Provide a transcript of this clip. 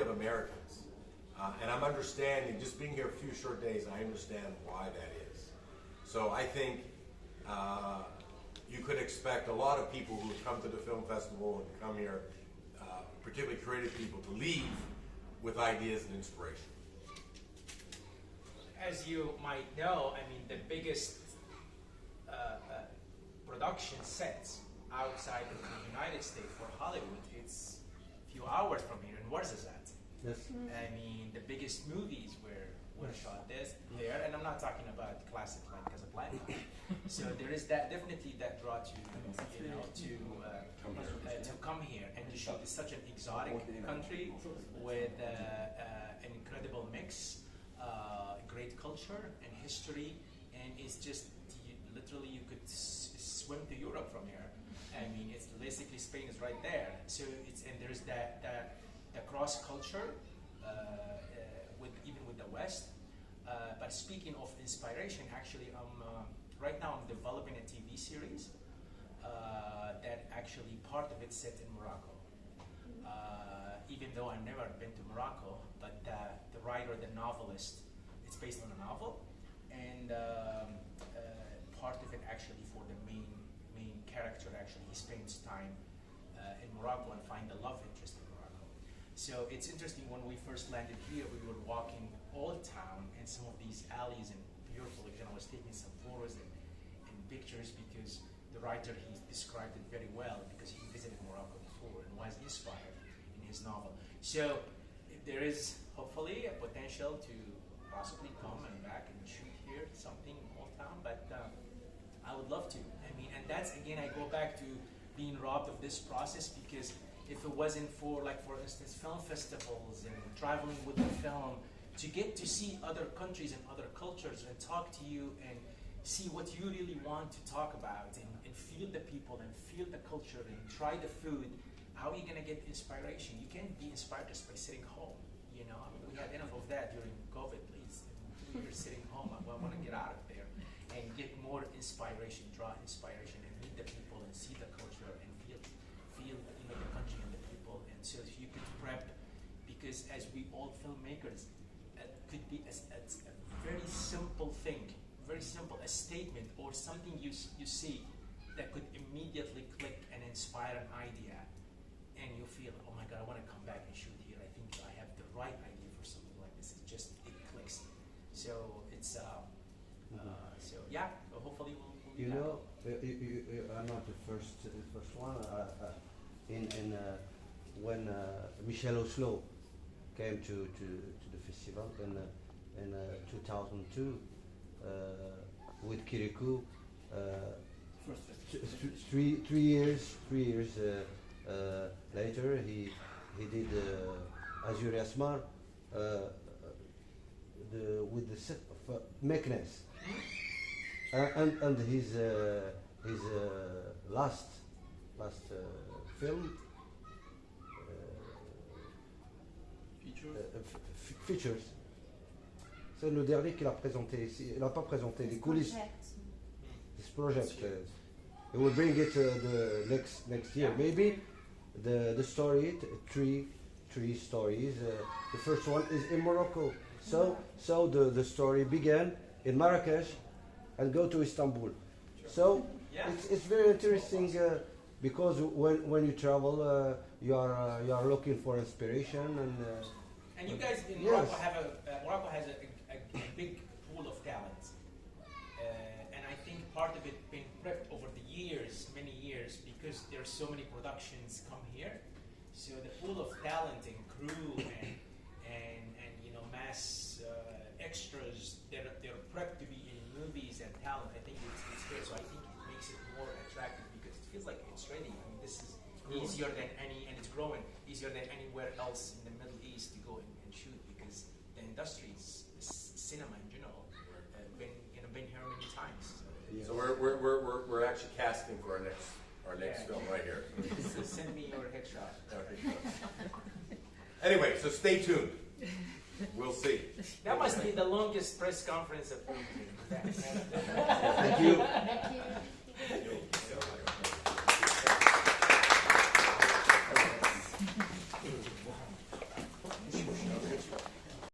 of Americans. And I'm understanding, just being here a few short days, I understand why that is. So I think you could expect a lot of people who come to the film festival and come here, particularly creative people, to leave with ideas and inspiration. As you might know, I mean, the biggest production sets outside of the United States for Hollywood, it's a few hours from here in Warsaw. Yes. I mean, the biggest movies were shot there, and I'm not talking about classic like Casablanca. So there is definitely that draw to come here and to shoot. It's such an exotic country with an incredible mix, great culture and history, and it's just literally you could swim to Europe from here. I mean, it's basically Spain is right there. So there's that cross culture even with the West. But speaking of inspiration, actually, right now I'm developing a TV series that actually part of it set in Morocco. Even though I've never been to Morocco, but the writer, the novelist, it's based on a novel, and part of it actually for the main character, actually he spends time in Morocco and find the love interest in Morocco. So it's interesting, when we first landed here, we were walking Old Town and some of these alleys and beautiful, again, I was taking some photos and pictures because the writer, he described it very well because he visited Morocco before and was inspired in his novel. So there is hopefully a potential to possibly come and back and shoot here something in Old Town, but I would love to. I mean, and that's, again, I go back to being robbed of this process, because if it wasn't for, like, for instance, film festivals and traveling with the film, to get to see other countries and other cultures and talk to you and see what you really want to talk about and feel the people and feel the culture and try the food, how are you going to get inspiration? You can't be inspired just by sitting home, you know? I mean, we had enough of that during COVID, please. We were sitting home. I want to get out of there and get more inspiration, draw inspiration, and meet the people and see the culture and feel you know, the country and the people. And so if you could prep, because as we all filmmakers, it could be a very simple thing, very simple, a statement or something you see that could immediately click and inspire an idea, and you feel, oh my God, I want to come back and shoot here. I think I have the right idea for something like this. It clicks. So it's so yeah. So hopefully we'll you know, you are not the first one. When Michel Oslo came to the festival in 2002 with Kirikou, three years later he did Azur Asmar with the set of Meknes, and his last film features. C'est le dernier qu'il a présenté ici. Il n'a pas présenté les coulisses. This project. He will bring it the next year. Maybe the story, three stories. The first one is in Morocco. So the story began in Marrakesh and go to Istanbul. So it's very interesting because when you travel, you are looking for inspiration and you guys in Morocco Morocco has a big pool of talent, and I think part of it being prepped over the years, many years, because there's so many productions come here. So the pool of talent and crew and you know, mass extras they're prepped to be in movies and talent. I think it's good. So I think it makes it more attractive because it feels like it's ready. I mean, this is easier than any, and it's growing easier than anywhere else in the Middle East to go and shoot, because the industry is cinema in general. Been here many times. So we're actually casting for our next film right here. So send me your headshot. Anyway, so stay tuned. We'll see. That must be the longest press conference of all. Thank you. Thank you.